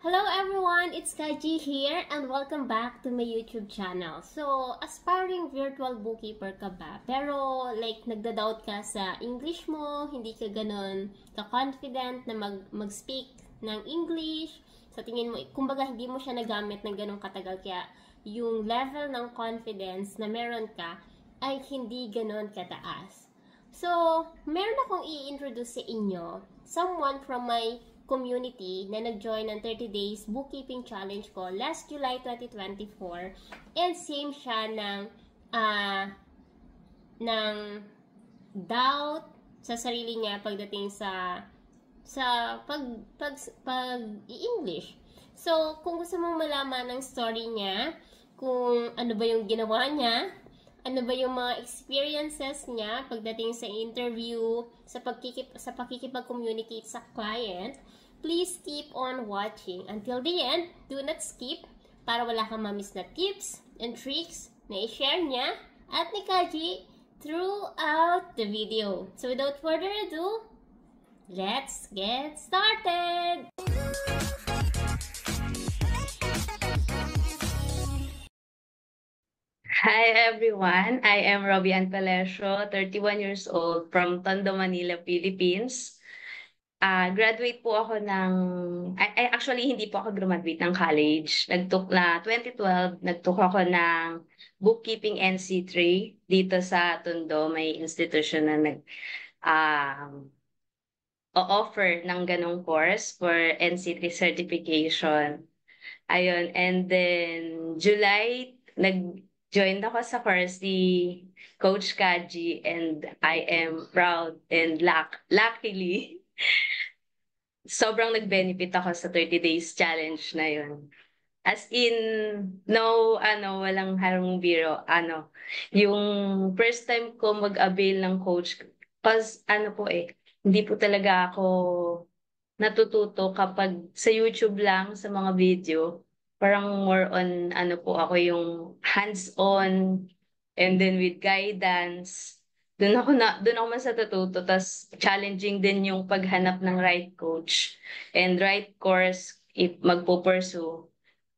Hello everyone, it's Kaji here and welcome back to my YouTube channel. So, aspiring virtual bookkeeper ka ba? Pero like nagda-doubt ka sa English mo, hindi ka ganun ka-confident na mag-speak ng English. Sa tingin mo, kumbaga hindi mo siya nagamit ng ganun katagal kaya yung level ng confidence na meron ka ay hindi ganun kataas. So, meron akong i-introduce sa inyo, someone from my community na nag-join ng 30 days bookkeeping challenge ko last July 2024 and same siya ng doubt sa sarili niya pagdating sa pag i-English. So, kung gusto mong malaman ng story niya, kung ano ba yung ginawa niya, ano ba yung mga experiences niya pagdating sa interview, sa pakikipag-communicate sa client, please keep on watching until the end. Do not skip para wala kang mamiss na tips and tricks na i-share niya at ni Kaji throughout the video. So without further ado, let's get started! Hi everyone, I am Robbie Ann Palesio, 31 years old from Tondo, Manila, Philippines. Graduate po ako actually hindi po ako graduate ng college. 2012, nagtook ako ng bookkeeping NC3 dito sa Tondo, may institution na o-offer ng ganong course for NC3 certification. Ayun, and then July, nag-join ako sa course ni Coach Kaji and I am proud and luckily, sobrang nag-benefit ako sa 30 days challenge na yun. As in, walang harong biro, yung first time ko mag-avail ng coach, hindi po talaga ako natututo kapag sa YouTube lang, sa mga video. Parang more on, ako yung hands-on, and then with guidance. Doon ako mas natututo. Tas challenging din yung paghanap ng right coach and right course if magpo-pursue.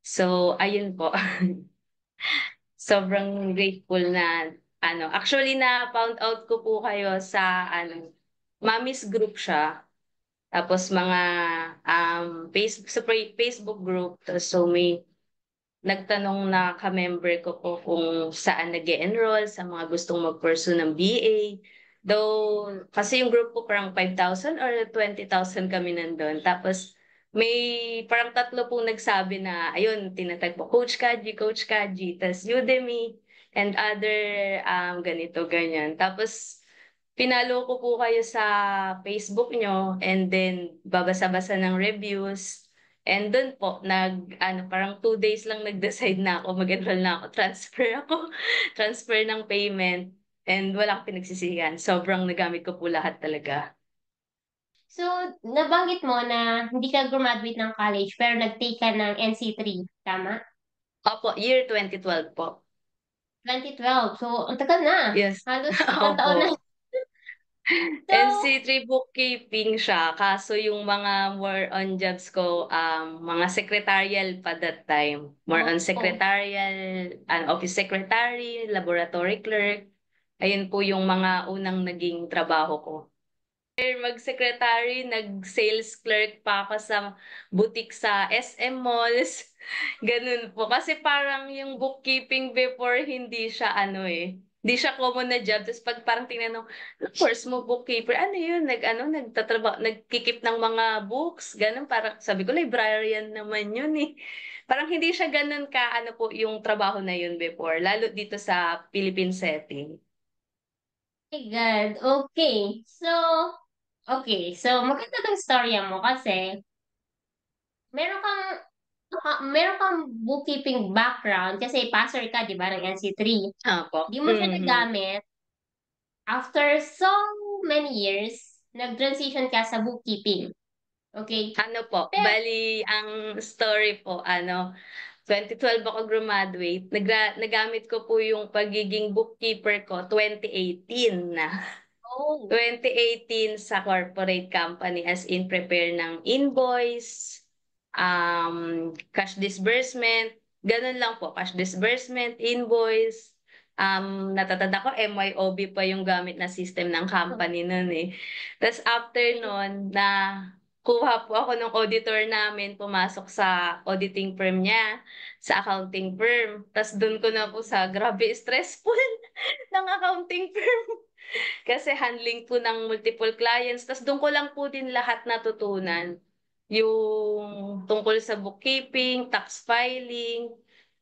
So, ayun po. Sobrang grateful na, actually na-found out ko po kayo sa, Mommy's group siya. Tapos mga Facebook group. So may nagtanong na ka-member ko po kung saan nag-enroll sa mga gustong mag-pursue ng BA. Though, kasi yung group po parang 5,000 or 20,000 kami nandun. Tapos may parang tatlo pong nagsabi na, ayun, tinatag po, Coach Kaji, tas Udemy, and other ganito, ganyan. Tapos pinalo ko po kayo sa Facebook nyo and then babasa-basa ng reviews. And doon po, parang 2 days lang nag-decide na ako, mag-enroll na ako, transfer ng payment, and wala akong pinagsisihan. Sobrang nagamit ko po lahat talaga. So, nabanggit mo na hindi ka graduate ng college pero nag-take ka ng NC3, tama? Opo, year 2012 po. 2012. So, ang tagal na. Yes. Halos ilang taon na. Opo. So, NC3 bookkeeping siya, kaso yung mga more on jobs ko, mga secretarial pa that time. More on oh, secretarial, office secretary, laboratory clerk. Ayun po yung mga unang naging trabaho ko. Mag-secretary, nag-sales clerk pa ako sa boutique sa SM Malls. Ganun po. Kasi parang yung bookkeeping before, hindi siya common na job. Tapos pag parang tinanong, course mo bookkeeper, ano yun? Nagkikip ng mga books, ganun. Parang sabi ko, librarian naman yun eh. Parang hindi siya ganun po yung trabaho na yun before. Lalo dito sa Philippine setting. my God. Okay. So, maganda tong storya mo kasi meron kang meron kang bookkeeping background kasi passer ka, di ba, ng NC3. Apo. Di mo siya nagamit. After so many years, nag-transition ka sa bookkeeping. Okay? Ano po, Pero, bali ang story po, 2012 ako graduate. Nagamit ko po yung pagiging bookkeeper ko 2018 na. oh, 2018 sa corporate company as in prepare ng invoice, cash disbursement, ganun lang po, cash disbursement, invoice. Natatanda ko MYOB pa yung gamit na system ng company nun eh. Tapos after nun, na kuha po ako ng auditor namin, pumasok sa auditing firm niya, sa accounting firm. Tapos doon ko na po sa grabe stressful ng accounting firm. Kasi handling po ng multiple clients. Tapos doon ko lang po din lahat natutunan. Yung tungkol sa bookkeeping, tax filing.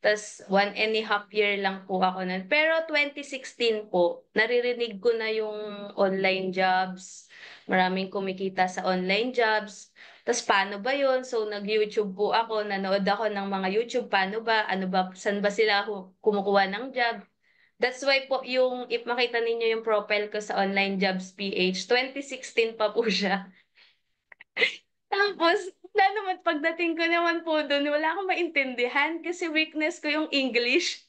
Tapos 1.5 year lang po ako nun. Pero 2016 po, naririnig ko na yung online jobs. Maraming kumikita sa online jobs. Tapos paano ba yun? So nag-YouTube po ako, nanood ako ng mga YouTube. Paano ba? Ano ba? Saan ba sila kumukuha ng job? That's why po yung, if makita ninyo yung profile ko sa Online Jobs PH, 2016 pa po siya. Tapos, na naman pagdating ko naman po doon, wala akong maintindihan kasi weakness ko yung English.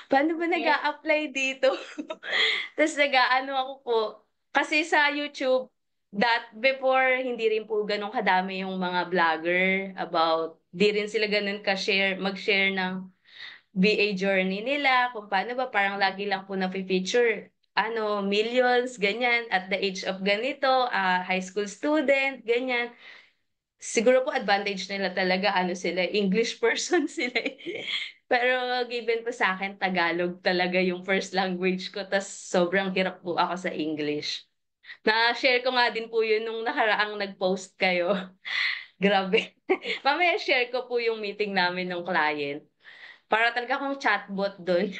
Paano ba nag Yes. apply dito? Tapos nag-aano ako po, kasi sa YouTube, that before, hindi rin po ganun kadami yung mga vlogger about, di rin sila ganun ka-share, mag-share ng VA journey nila, kung paano ba, parang lagi lang po na-feature, ano, millions, ganyan, at the age of ganito, high school student, ganyan. Siguro po advantage nila talaga, ano sila, English person sila eh. Pero given po sa akin, Tagalog talaga yung first language ko, tas sobrang hirap po ako sa English. Na-share ko nga din po yun nung nakaraang nag-post kayo. Grabe. Mamaya share ko po yung meeting namin ng client. Para talaga akong chatbot doon.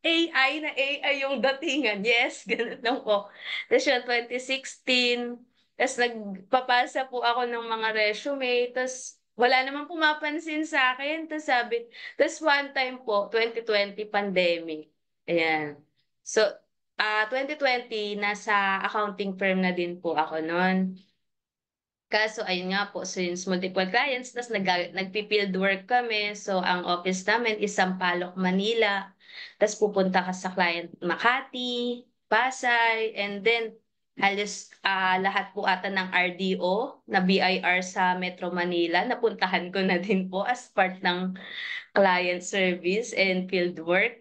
AI na AI yung datingan. Yes, ganun lang po. Tapos yun, 2016, tapos nagpapasa po ako ng mga resume, tapos wala namang pumapansin sa akin. Tapos one time po, 2020 pandemic. Ayan. So, 2020, nasa accounting firm na din po ako noon. Kaso ayun nga po, since multiple clients, tas nagpi-field work kami. So ang office namin is Sampaloc, Manila. Tas pupunta ka sa client Makati, Pasay, and then halos lahat po ata ng RDO na BIR sa Metro Manila, napuntahan ko na din po as part ng client service and field work.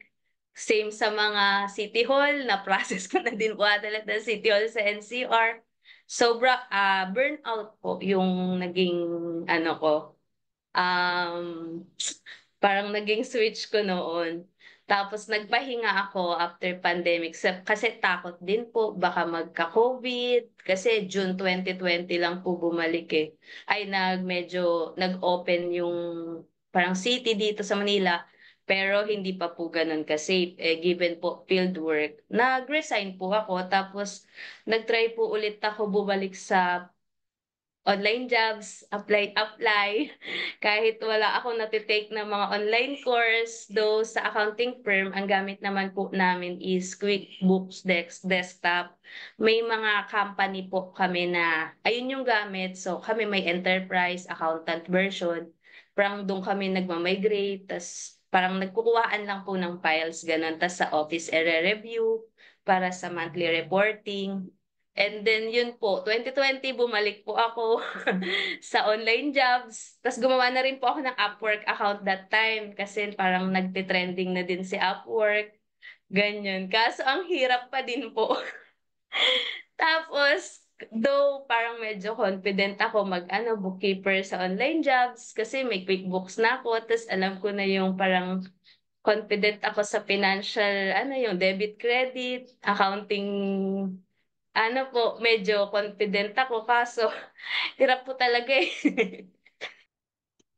Same sa mga City Hall, na-process ko na din po ata lahat ng City Hall sa NCR. Sobra, burnout po yung naging, ano ko, um, parang naging switch ko noon. Tapos nagpahinga ako after pandemic kasi takot din po baka magka-COVID kasi June 2020 lang po bumalik eh. Ay medyo nag-open yung parang city dito sa Manila pero hindi pa po ganun ka-safe. Given po field work, nag-resign po ako tapos nag-try po ulit ako bumalik sa online jobs, apply. Kahit wala akong natitake na mga online course, though sa accounting firm, ang gamit naman po namin is QuickBooks Desktop. May mga company po kami na, ayun yung gamit. So kami may enterprise, accountant version. Parang doon kami nagmamigrate, tas parang nagkukuhaan lang po ng files, ganun. Tas sa office review para sa monthly reporting. And then yun po, 2020 bumalik po ako sa online jobs. Tapos gumawa na rin po ako ng Upwork account that time kasi parang nagte-trending na din si Upwork. Ganyan. Kaso ang hirap pa din po. Tapos, though parang medyo confident ako mag bookkeeper sa online jobs kasi may QuickBooks na ako. Tapos alam ko na yung parang confident ako sa financial, yung debit credit, accounting po, medyo confident ako kaso hirap po talaga eh.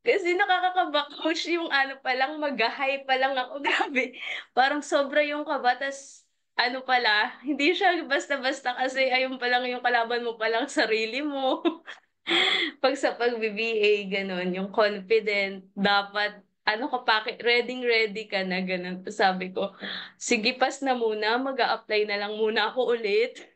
Kasi nakakakaba coach yung pa lang, mag-high pa lang ako, grabe. Parang sobra yung kaba, tas pala, hindi siya basta-basta kasi ayun pa lang yung kalaban mo pa lang sarili mo. Pag sa pag-BBA, ganun, yung confident, dapat ready ka na, ganun. Sabi ko, sige, pas na muna, mag-a-apply na lang muna ako ulit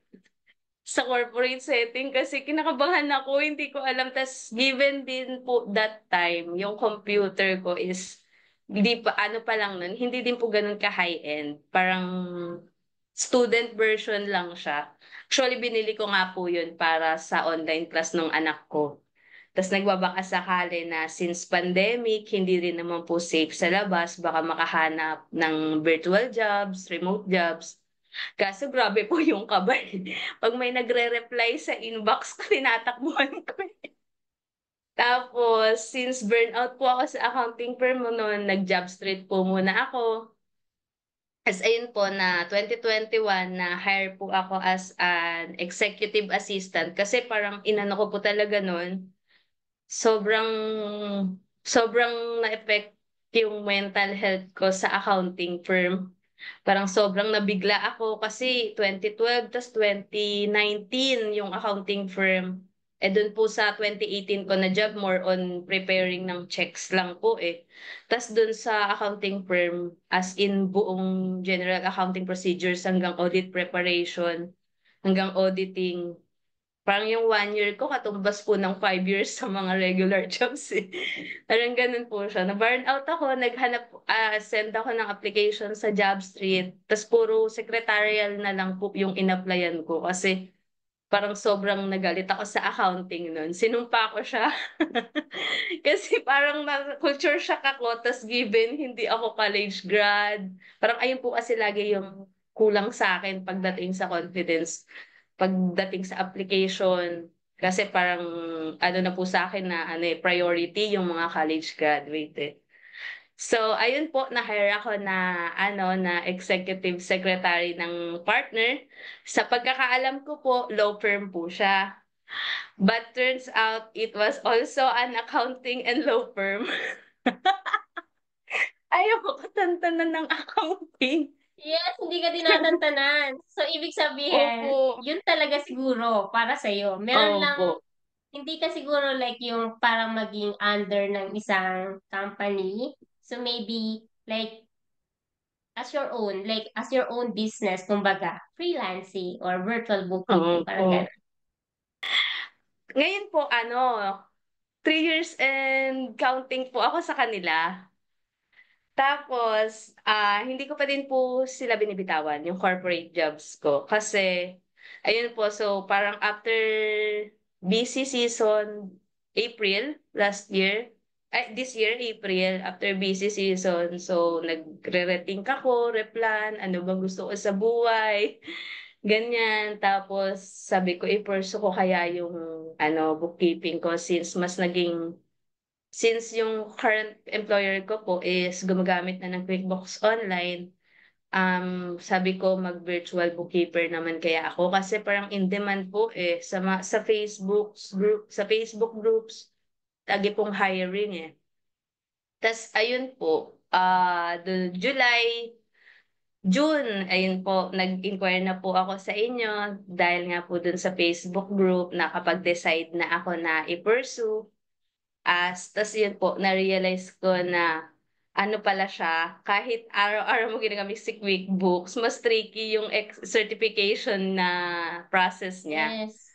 sa corporate setting kasi kinakabahan ako, hindi ko alam. Tas given din po that time, yung computer ko is hindi pa pa lang nun, hindi din po ganun ka high-end. Parang student version lang siya. Actually, binili ko nga po yun para sa online class ng anak ko. Tas nagbabaka sakali na since pandemic, hindi rin naman po safe sa labas, baka makahanap ng virtual jobs, remote jobs. Kaso grabe po yung kaba, eh. 'Pag may nagre-reply sa inbox ko, tinatakbuhan ko, eh. Tapos since burnout po ako sa accounting firm mo no'n, nag-job street po muna ako. As ayun po na 2021 na-hire po ako as an executive assistant kasi parang inano ko po talaga nun, sobrang sobrang na-effect yung mental health ko sa accounting firm. Parang sobrang nabigla ako kasi 2012 tas 2019 yung accounting firm. Eh dun po sa 2018 ko na job, more on preparing ng checks lang po eh. Tas dun sa accounting firm, as in buong general accounting procedures hanggang audit preparation, hanggang auditing. Parang yung 1 year ko katumbas po ng 5 years sa mga regular jobs, eh. Parang gano'n po siya. Na-burnout ako, send ako ng application sa JobStreet, ta's puro secretarial na lang po yung in-applyan ko kasi parang sobrang nagalit ako sa accounting nun. Sinumpa ko siya kasi parang na-culture shock ako ta's given hindi ako college grad, parang ayun po kasi lagi yung kulang sa'kin pagdating sa confidence. Pagdating sa application, kasi parang ano na po sa'kin na ano, eh, priority yung mga college graduate, eh. So ayun po, na-hire ako na ano, na executive secretary ng partner. Sa pagkakaalam ko po, law firm po siya. But turns out it was also an accounting and law firm. Ayaw ko katantanan ng accounting. Yes, hindi ka tinatantanan. So, ibig Opo, sabihin, yun talaga siguro para sa'yo. Meron lang, opo, hindi ka siguro like yung parang maging under ng isang company. So, maybe like as your own, like as your own business, kumbaga, freelancing or virtual bookkeeping, opo. parang gano'n. Ngayon po ano, 3 years and counting po ako sa kanila. Tapos, hindi ko pa din po sila binibitawan, yung corporate jobs ko. Kasi, ayun po, so parang after busy season, April last year, ay, this year, April, after busy season, so nagre-rethink ako, replan, ano bang gusto ko sa buhay, ganyan. Tapos, sabi ko, i-pursue ko kaya yung ano, bookkeeping ko since since yung current employer ko po is gumagamit na ng QuickBooks Online, sabi ko mag-virtual bookkeeper naman kaya ako kasi parang in demand po eh sa Facebook groups lagi pong hiring eh. Tas ayun po, June, ayun po, nag-inquire na po ako sa inyo dahil nga po dun sa Facebook group nakapag-decide na ako na i-pursue. Tas yun po, na-realize ko na ano pala siya, kahit araw-araw mo ginagamit si QuickBooks, mas tricky yung certification na process niya. Yes,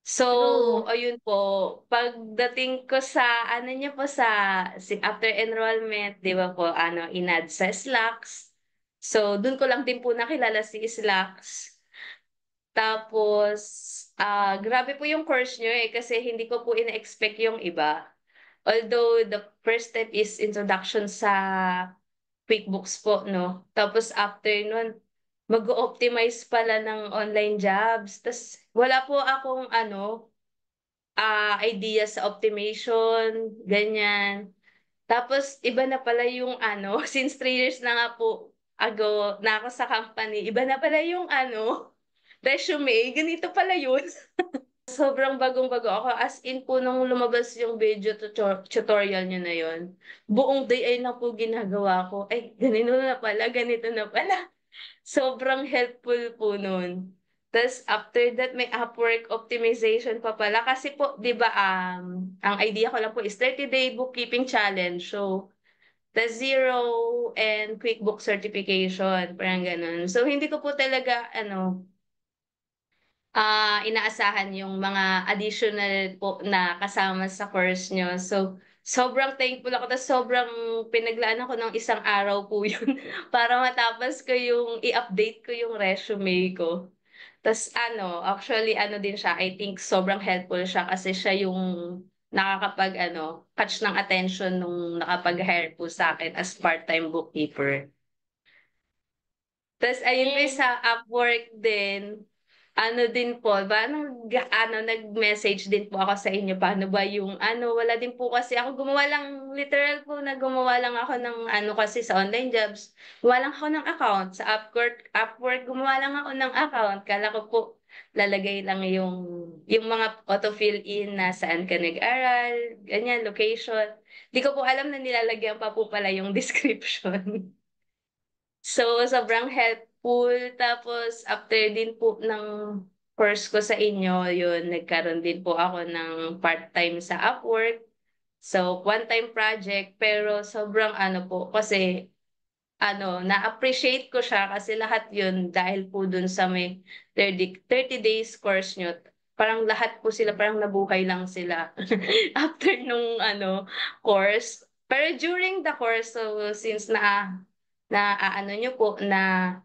So, true. ayun po, pagdating ko sa ano niya po after enrollment, 'di ba po, ano, in-add sa Slacks. So, dun ko lang din po nakilala si Slacks. Tapos, grabe po yung course niyo eh, kasi hindi ko po ina-expect yung iba. Although the first step is introduction sa QuickBooks po 'no, tapos after nun mag-o-optimize pala ng online jobs, tas wala po akong ano, idea sa optimation, ganyan. Tapos iba na pala yung ano, since 3 years na nga po ago na ako sa company, iba na pala yung ano, resume, ganito pala yun. Sobrang bagong-bago ako, as in po nung lumabas yung video tutorial niyo na yun, buong day ay na po ginagawa ko, "Ay ganito na pala, ganito na pala." Sobrang helpful po nun. Tas after that may Upwork optimization pa pala kasi po 'di ba, ang idea ko lang po is 30-day bookkeeping challenge. So, the zero and QuickBook certification, parang gano'n. So, hindi ko po talaga ano, inaasahan yung mga additional po na kasama sa course niyo. So, sobrang thankful ako ta's sobrang pinaglaan ako ng isang araw po yun para matapos ko yung i-update ko yung resume ko. Tas ano, actually ano din siya, I think sobrang helpful siya kasi siya yung nakakapag ano, catch ng attention nung nakapag-hire po sa akin as part-time bookkeeper. Tas ayun po And, sa Upwork din, ano din po, nag-message din po ako sa inyo, paano ba yung ano, wala din po kasi ako gumawa lang, literal po na gumawa lang ako ng ano kasi sa online jobs, gumawa lang ako ng account sa Upwork, gumawa lang ako ng account, kala ko po lalagay lang yung mga auto-fill in na saan ka nag-aral, ganyan, location. Di ko po alam na nilalagyan pa po pala yung description. So, sobrang helpful. Tapos, after din po ng course ko sa inyo, yun, nagkaroon din po ako ng part-time sa Upwork. So, one-time project, pero sobrang ano po, kasi ano, na-appreciate ko siya kasi lahat yun dahil po dun sa may 30 days course nyo. Parang lahat po sila, parang nabuhay lang sila after nung ano, course. Pero during the course, so since ano nyo po na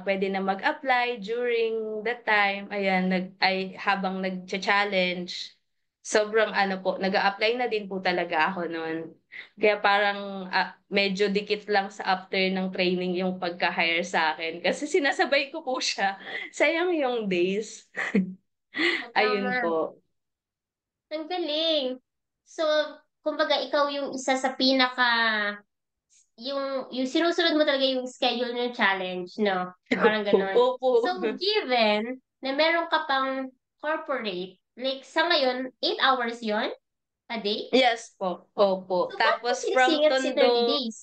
pwede na mag-apply during that time. Ayan, habang nag-challenge, sobrang ano po, nag-a-apply na din po talaga ako noon. Kaya parang medyo dikit lang sa after ng training yung pagka-hire sa akin. Kasi sinasabay ko po siya. Sayang yung days. Ayun tama. po. Ang galing. So, kumbaga, ikaw yung isa sa pinaka, yung sinusunod mo talaga yung schedule ng challenge, no? Parang Opo. ganon. Opo. So, given na meron ka pang corporate, like sa ngayon, 8 hours yon a day? Yes po. Opo. So, paano mo Tapos from sinisingit si 30 Tondo, days?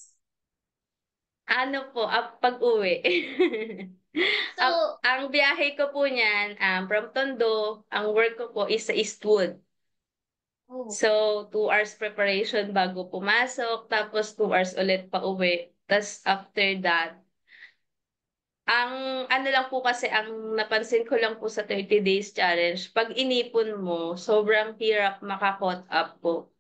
ano po, pag-uwi. So, Ang biyahe ko po niyan, from Tondo, ang work ko po is sa Eastwood. oh, So, 2 hours preparation bago pumasok, tapos 2 hours ulit pa uwi. Tapos after that, ang ano lang po kasi, ang napansin ko lang po sa 30 days challenge, pag inipon mo, sobrang hirap maka-caught up po.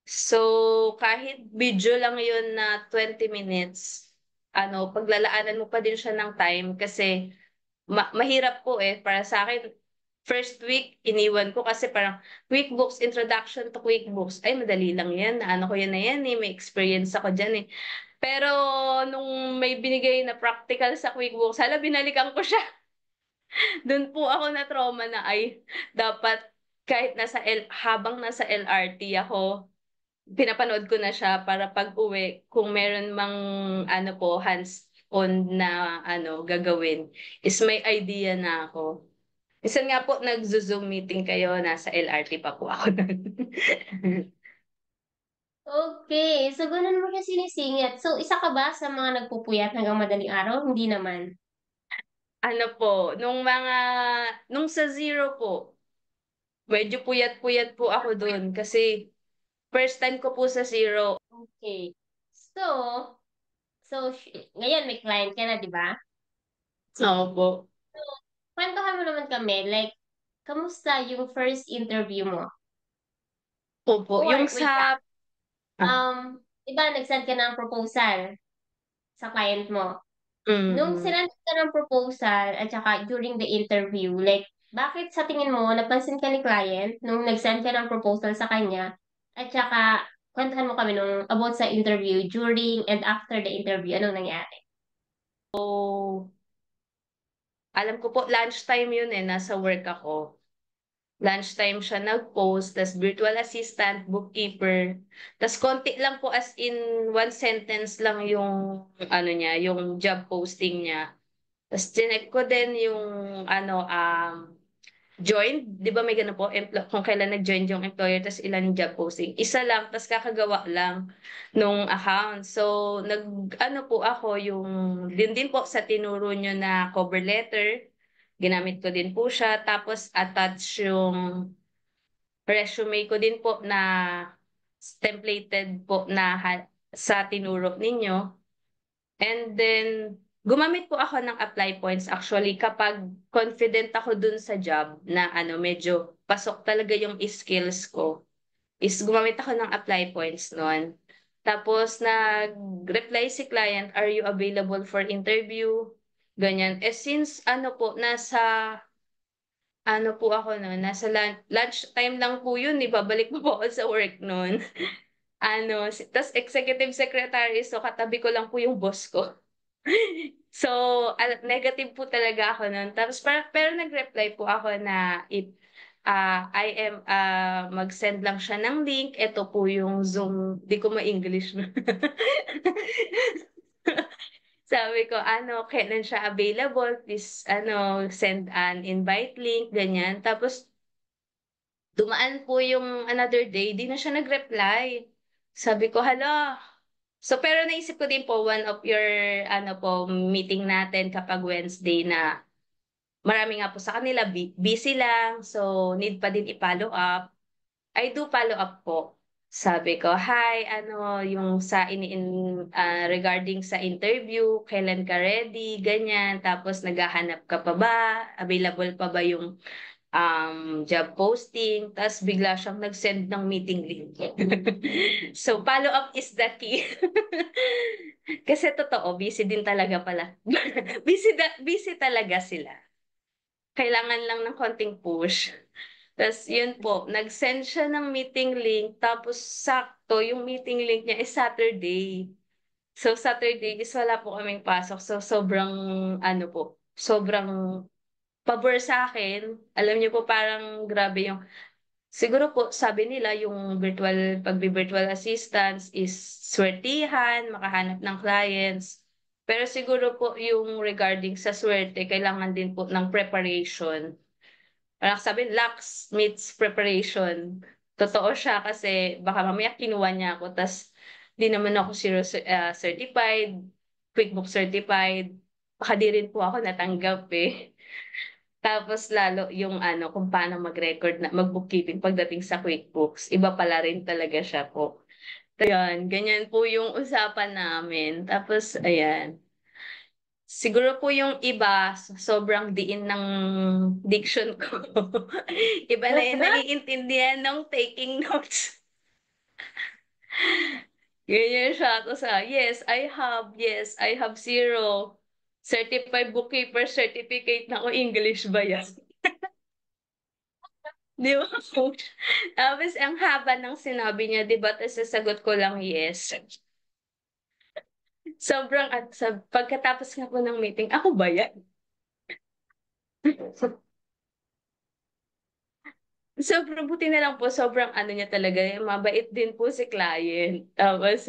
So, kahit video lang yun na 20 minutes, ano, paglalaanan mo pa din siya ng time kasi mahirap po eh. Para sa akin, first week, iniwan ko kasi parang QuickBooks, introduction to QuickBooks. Ay, madali lang yan. Ano ko yan na yan eh. May experience ako dyan eh. Pero nung may binigay na practical sa QuickBooks, hala, binalikan ko siya. Doon po ako na trauma na ay dapat kahit habang nasa LRT ako, pinapanood ko na siya para pag-uwi kung meron mang ano po hands-on na ano gagawin is may idea na ako. Minsan nga po nag-Zoom meeting kayo, nasa LRT pa po ako nun. okay. So, ganun mo siya sinisingit. So, isa ka ba sa mga nagpupuyat hanggang madaling araw? Hindi naman. Ano po, nung sa zero po, medyo puyat-puyat po ako dun kasi first time ko po sa zero. Okay. So, ngayon may client ka na, di ba? Opo. So, kwentuhan mo naman kami, like, kamusta yung first interview mo? Opo, Or, yung wait lang, sa di ba, nag-send ka ng proposal sa client mo? Nung mm, sinend ka ng proposal at saka during the interview, like, bakit sa tingin mo, napansin ka ni client nung nag-send ka ng proposal sa kanya at saka, kwentuhan mo kami nung about sa interview, during and after the interview, anong nangyari? so, alam ko po lunchtime yun eh, nasa work ako. Lunchtime siya nag-post, tas virtual assistant, bookkeeper. Tas konti lang po, as in one sentence lang yung ano niya, yung job posting niya. Tas chinek ko din yung ano joined, 'di ba may ganun po kung kailan nag-join yung employer tas ilan yung job posting. Isa lang tas kakagawa lang nung account. So ano po ako yung din po sa tinuro nyo na cover letter. Ginamit ko din po siya tapos attach yung resume ko din po na templated po na sa tinuro ninyo. And then, gumamit po ako ng apply points actually kapag confident ako dun sa job na ano, medyo pasok talaga yung skills ko, is gumamit ako ng apply points noon. Tapos, nag-reply si client, are you available for interview? Ganyan. Eh, since ano po, ano po ako nun, nasa lunch time lang po yun, eh, babalik pa po ako sa work nun. Ano, tas executive secretary, so katabi ko lang po yung boss ko. So, negative po talaga ako nun. Tapos, pero nag-reply po ako na mag-send lang siya ng link. Ito po yung Zoom. Di ko ma-English. Sabi ko, ano, kailan siya available? Please, ano, send an invite link, ganyan. Tapos, dumaan po yung another day, di na siya nag-reply. Sabi ko, hala. So, pero naisip ko din po, one of your, ano po, meeting natin kapag Wednesday na marami nga po sa kanila, busy lang. So, need pa din i-follow up. I do follow up po. Sabi ko, hi, ano, yung regarding sa interview, kailan ka ready, ganyan. Tapos, naghahanap ka pa ba? Available pa ba yung job posting? Tapos, bigla siyang nag-send ng meeting link. So, follow up is the key. Kasi totoo, busy din talaga pala. Busy talaga sila. Kailangan lang ng konting push. Tapos yun po, nag-send siya ng meeting link, tapos sakto, yung meeting link niya is Saturday. So Saturday is wala po kaming pasok. So sobrang, ano po, sobrang pabor sa akin. Alam niyo po, parang grabe yung, siguro po, sabi nila yung pagbi-virtual assistance is swertihan, makahanap ng clients. Pero siguro po yung regarding sa swerte, kailangan din po ng preparation. Parang sabi, lax meets preparation. Totoo siya kasi baka mamaya kinuha niya ako, tas di naman ako certified, QuickBooks certified. Baka di rin po ako natanggap eh. Tapos lalo yung ano, kung paano mag-record na mag-bookkeeping pagdating sa QuickBooks. Iba pala rin talaga siya po. Ayan, ganyan po yung usapan namin. Tapos, ayan. Siguro po yung iba, sobrang diin ng diction ko. Iba na yung naiintindihan ng taking notes. Ganyan siya ako sa, yes, I have zero. Certified bookkeeper certificate na ako, English ba yan? Di ba, coach? Tapos, ang haba ng sinabi niya, di ba? Tapos, sasagot ko lang, yes. Sobrang, at pagkatapos nga po ng meeting, ako ba yan? Sobrang buti na lang po, sobrang ano niya talaga, mabait din po si client. Tapos,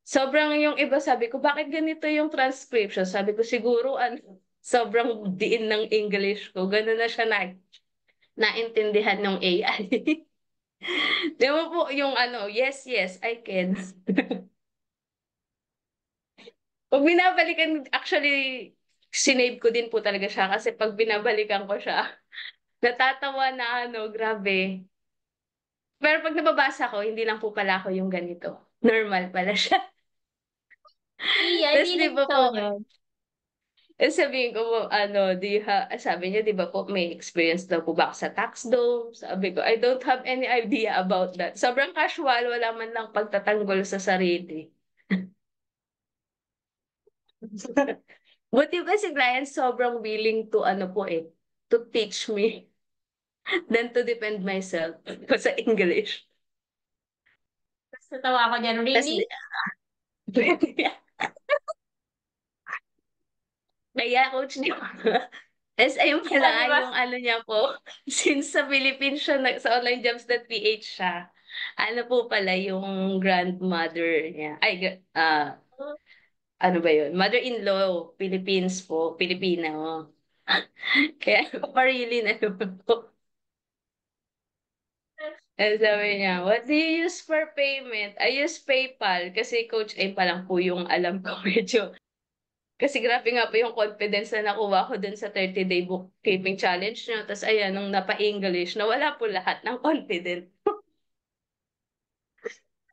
sobrang yung iba sabi ko, bakit ganito yung transcription? Sabi ko, siguro, sobrang diin ng English ko. Ganun na siya naintindihan ng AI. Di mo po yung ano, yes, I can. Pag binabalikan, actually, sinave ko din po talaga siya kasi pag binabalikan ko siya, natatawa na ano, grabe. Pero pag nababasa ko, hindi lang po pala ako yung ganito. Normal pala siya. Iya, hindi Tapos di ba nagtotoo po, yun. sabihin ko po, ano, sabi niya, di ba po, may experience daw po ba ako sa tax dome? Sabi ko, I don't have any idea about that. Sobrang casual, wala man lang pagtatanggol sa sarili. Buti ba si client sobrang willing to, ano po to teach me than to defend myself sa English. Tapos natawa ako dyan, Tapos, really? kaya coach, di ba? Tapos ayun Ah, di pala, ba? yung ano niya po, since sa Philippines siya, sa onlinejobs.ph siya, ano po pala yung grandmother niya, ano ba yun? Mother-in-law, Philippines po, Pilipino. Kaya parilin ano po. And sabi niya, what do you use for payment? I use PayPal kasi coach ay pa lang po yung alam ko medyo. Kasi grabe nga po yung confidence na nakuha ko dun sa 30-day bookkeeping challenge niya. Tapos ayan, nung napa-English, nawala po lahat ng confidence.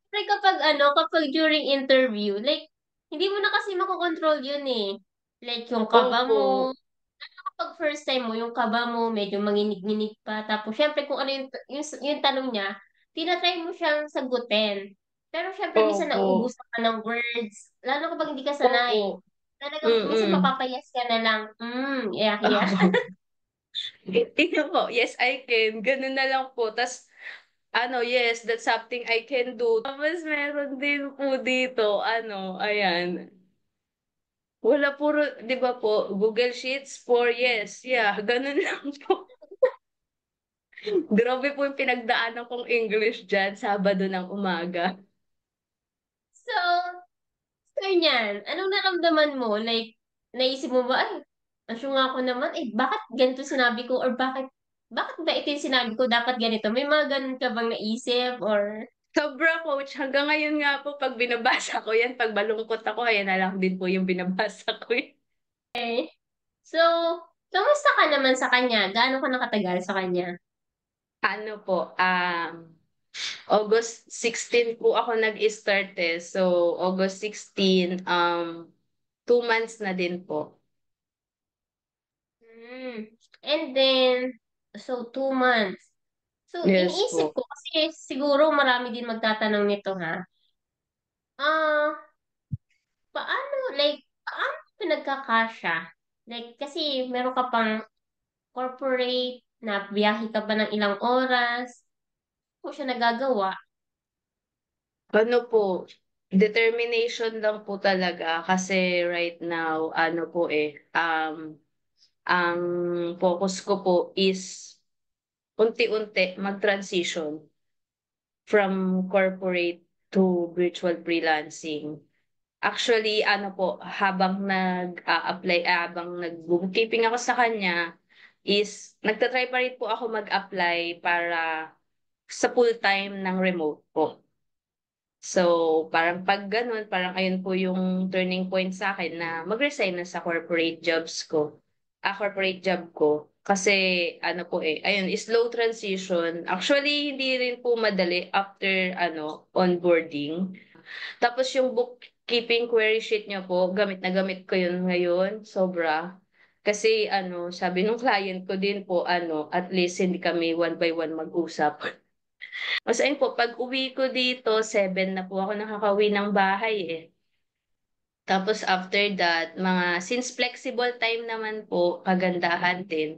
Like kapag during interview, like, hindi mo na kasi makokontrol yun eh. Like, yung kaba Opo, mo, kapag first time mo, yung kaba mo, medyo manginig-nginig pa. Tapos, syempre, kung ano yung tanong niya, tinatry mo siyang sagutin. Pero, syempre, minsan opo, nauubusan ka ng words. Lalo kapag hindi ka sanay. opo. Talagang, minsan Mm-mm. mapapayas ka na lang. Yeah. Tingnan mo, yes, I can. Ganun na lang po. Tas, yes, that's something I can do. Tapos meron din po dito, ayan. Wala puro, di ba po, Google Sheets for yes, yeah, ganun lang po. Grabe po yung pinagdaanan kong English dyan, Sabado ng umaga. So, ganyan. Anong naramdaman mo? Like, naisip mo ba, ay, nga ako naman, eh, bakit ganito sinabi ko? Or bakit ba ito yung sinabi ko, dapat ganito? May mga ganun ka bang naisip? Or, Sobra, coach. Hanggang ngayon nga po, pag binabasa ko yan, pag malungkot ako, ayan na lang din po yung binabasa ko. eh, so, kamusta ka naman sa kanya? Gaano ka nakatagal sa kanya? Ano po, August 16 po ako nag-start eh. So, August 16, 2 months na din po. Hmm. And then, so 2 months. So, Yes iniisip po. ko, kasi siguro marami din magtatanong nito ha. Ah, paano pinagkakasya? Like, kasi meron ka pang corporate, na biyahe ka pa ng ilang oras, kung siya nagagawa. Ano po, determination lang po talaga kasi right now, ang focus ko po is unti-unti mag-transition from corporate to virtual freelancing. Actually, habang nag-bookkeeping ako sa kanya, is nagtatry pa rin po ako mag-apply para sa full-time ng remote po. So, parang pag ganun, parang ayun po yung turning point sa akin na mag-resign na sa corporate job ko. Kasi, ayun, slow transition. Actually, hindi rin po madali after, onboarding. Tapos yung bookkeeping query sheet niyo po, gamit na gamit ko yun ngayon, sobra. Kasi, sabi nung client ko din po, at least hindi kami one by one mag-usap. Mas ayun po, pag uwi ko dito, 7 na po ako nakakauwi ng bahay eh. Tapos after that, since flexible time naman po, kagandahan din,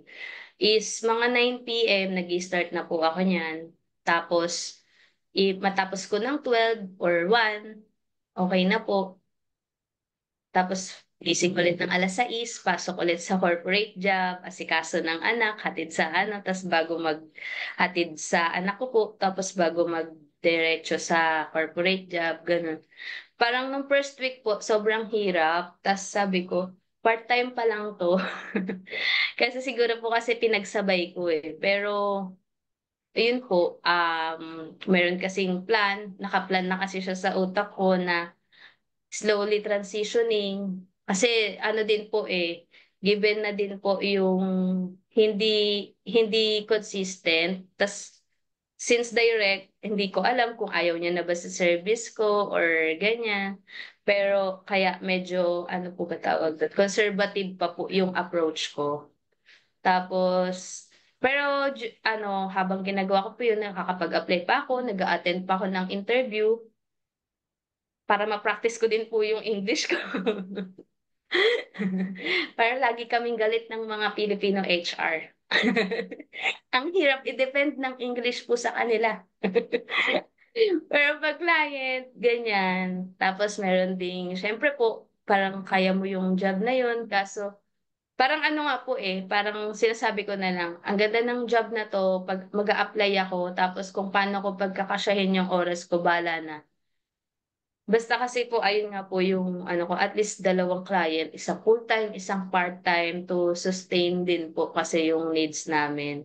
is mga 9 p.m. nag-start na po ako niyan. Tapos, matapos ko ng 12 or 1, okay na po. Tapos, gising ulit ng alas 6, pasok ulit sa corporate job, asikaso ng anak, hatid sa tapos bago hatid sa anak ko po, tapos bago diretso sa corporate job, ganun. Parang nung first week po, sobrang hirap. Tapos sabi ko, part-time pa lang to. Kasi siguro po kasi pinagsabay ko eh. Pero, ayun po, meron kasing plan, nakaplan na kasi siya sa utak ko na slowly transitioning. Kasi ano din po eh, given na din po yung hindi consistent. Tas since direct, hindi ko alam kung ayaw niya na ba sa service ko or ganyan. Pero kaya medyo ano po ba tawag doon? Conservative pa po yung approach ko. Tapos pero habang ginagawa ko po yun, nakakapag-apply pa ako, nag-a-attend pa ako ng interview para ma-practice ko din po yung English ko. Para lagi kaming galit ng mga Filipino HR. Ang hirap i-defend ng English po sa kanila. Pero pag client, ganyan. Tapos meron ding, syempre po, parang kaya mo yung job na yun. Kaso, parang ano nga po eh, parang sinasabi ko na lang, ang ganda ng job na to, pag mag apply ako, tapos kung paano ko pagkakasyahin yung oras ko, bala na. Basta kasi po, ayun nga po yung ano ko, at least dalawang client, isang full-time, isang part-time to sustain din po kasi yung needs namin,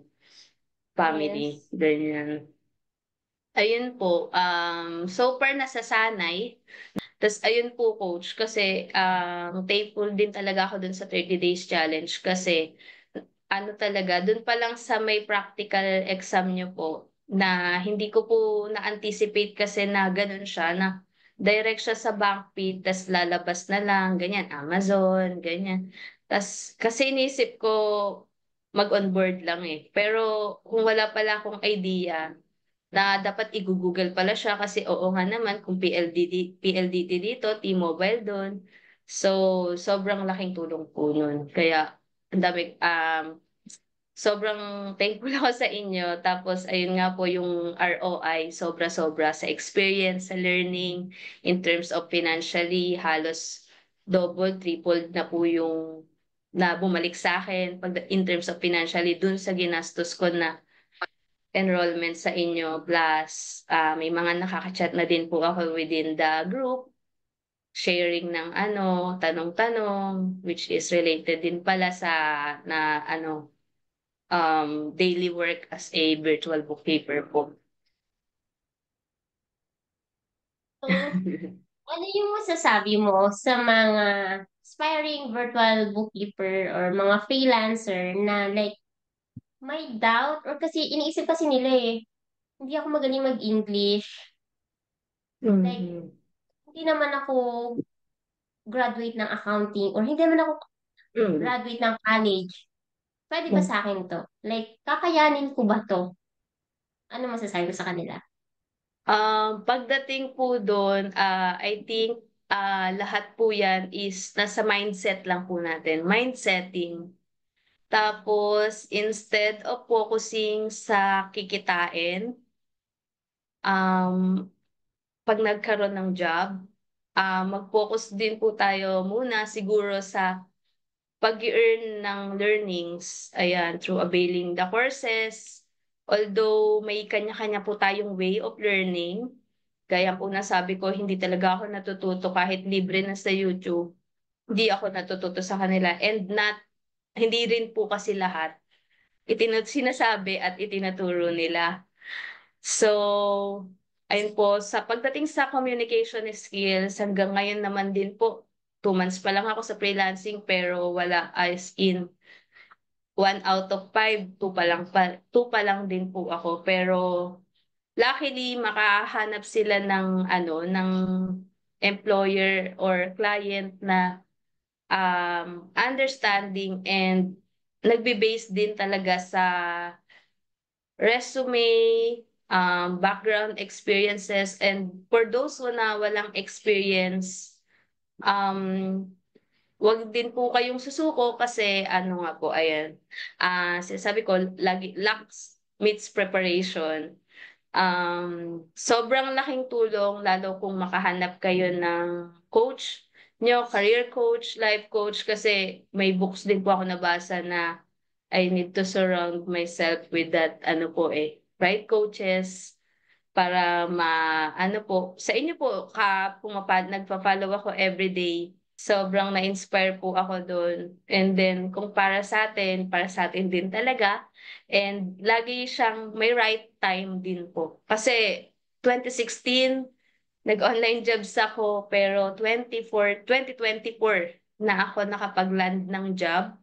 family, Yes. ganyan. Ayun po, so far nasasanay. Tas ayun po coach, kasi thankful din talaga ako dun sa 30 days challenge kasi ano talaga, dun pa lang sa may practical exam nyo po, na hindi ko po na-anticipate kasi na ganun siya, na direct siya sa bank feed, tas lalabas na lang, ganyan, Amazon, ganyan. Tas kasi inisip ko mag-onboard lang eh. Pero kung wala pala akong idea, na dapat i-google pala siya kasi oo nga naman kung PLDT dito, T-Mobile doon. So, sobrang laking tulong po nun. Kaya, ang dami, sobrang thankful ako sa inyo. Tapos ayun nga po yung ROI, sobra-sobra sa experience, sa learning, in terms of financially, halos double, triple na po yung na bumalik sa akin pag in terms of financially dun sa ginastos ko na enrollment sa inyo. Plus, may mga nakaka-chat na din po ako within the group, sharing ng tanong-tanong, which is related din pala sa na daily work as a virtual bookkeeper po. So, ano yung masasabi mo sa mga aspiring virtual bookkeeper or mga freelancer na like may doubt or kasi iniisip kasi nila hindi ako magaling mag-English. Like, Mhm. hindi naman ako graduate ng accounting or hindi naman ako Mm. graduate ng college. Pwede ba Mm. sa akin to? Like, kakayanin ko ba to? Ano masasabi ko sa kanila? Pagdating po doon, I think lahat po yan is nasa mindset lang po natin. Mindsetting. Tapos, instead of focusing sa kikitain, um, pag nagkaroon ng job, mag-focus din po tayo muna siguro sa pag-earn ng learnings, ayan, through availing the courses. Although may kanya-kanya po tayong way of learning, gaya po na sabi ko, hindi talaga ako natututo kahit libre na sa YouTube. Hindi ako natututo sa kanila and hindi rin po kasi lahat sinasabi at itinuturo nila. So, ayun po, sa pagdating sa communication skills, hanggang ngayon naman din po, 2 months pa lang ako sa freelancing pero wala as in 1 out of 5, two pa lang din po ako. Pero luckily, makahanap sila ng employer or client na understanding and nagbe-base din talaga sa resume, background experiences, and for those na walang experience, um, wag din po kayong susuko kasi ano nga po, ayan, sinasabi ko, lagi, luck meets preparation. Sobrang laking tulong lalo kung makahanap kayo ng coach nyo, career coach, life coach, kasi may books din po ako nabasa na I need to surround myself with that right coaches para sa inyo po nagpa-follow ako everyday. Sobrang na-inspire po ako doon. And then kung para sa atin din talaga. And lagi siyang may right time din po. Kasi 2016 nag-online jobs ako pero 2024 na ako nakapag-land ng job.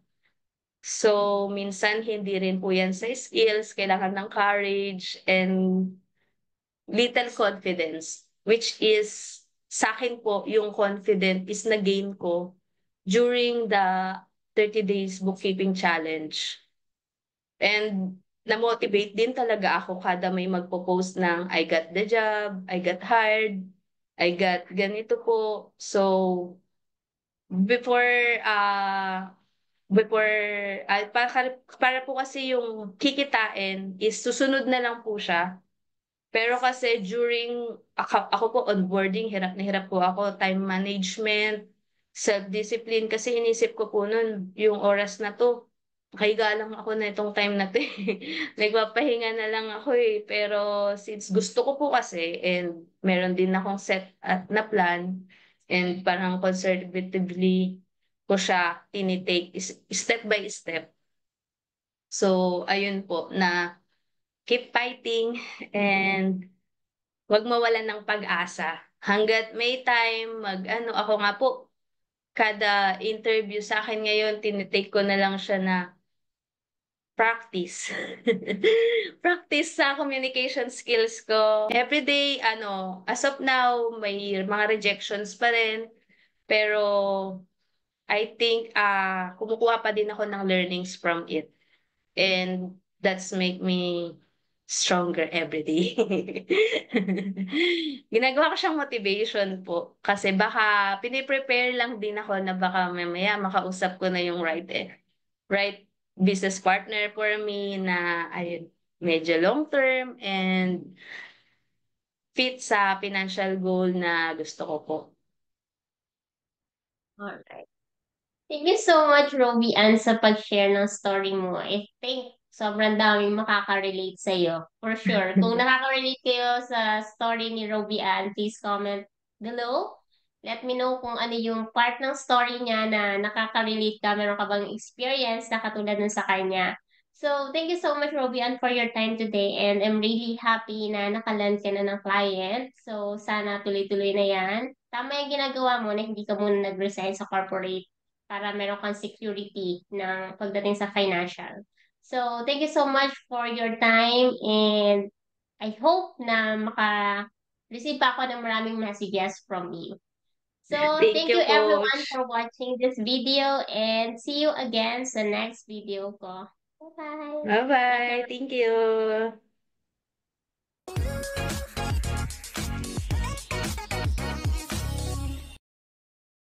So, minsan hindi rin po yan sa skills, kailangan ng courage and little confidence, which is sa akin po, yung confident is na-gain ko during the 30 days bookkeeping challenge. And na-motivate din talaga ako kada may magpo-post ng I got the job, I got hired, I got ganito po. So, before para po kasi yung kikitain is susunod na lang po siya. Pero kasi ako po onboarding, hirap na hirap po ako, time management, self-discipline, kasi inisip ko po nun, yung oras na to, kaiga lang ako na itong time na to eh. Nagpapahinga na lang ako eh. Pero since gusto ko po kasi, and meron din akong set at na plan, and parang conservatively ko siya tinitake step by step. So, ayun po, na keep fighting and wag mawalan ng pag-asa. Hanggat may time, ako nga po, kada interview sa akin ngayon, tinitake ko na lang siya na practice. Practice sa communication skills ko. Everyday, as of now, may mga rejections pa rin. Pero, I think, kumukuha pa din ako ng learnings from it. And that's make me stronger every day. Ginagawa ko siyang motivation po. Kasi piniprepare lang din ako na baka mamaya makausap ko na yung right business partner for me na ayun, medyo long term and fit sa financial goal na gusto ko po. Alright. Thank you so much, Roby Ann, sa pag-share ng story mo. I think sobrang daming makaka-relate sa'yo. For sure. Kung nakaka-relate kayo sa story ni Roby Ann, please comment below. Let me know kung ano yung part ng story niya na nakaka-relate ka, meron ka bang experience na katulad nun sa kanya. So, thank you so much, Roby Ann, for your time today. And I'm really happy na nakaland ka na ng client. So, sana tuloy-tuloy na yan. Tama yung ginagawa mo na hindi ka muna nag-resign sa corporate para meron kang security ng pagdating sa financial. So, thank you so much for your time and I hope na maka-receive pa ako ng maraming messages from you. So, Thank thank you, you everyone Coach. for watching this video and see you again sa next video ko. Bye-bye! Ingat Bye-bye. na Thank you.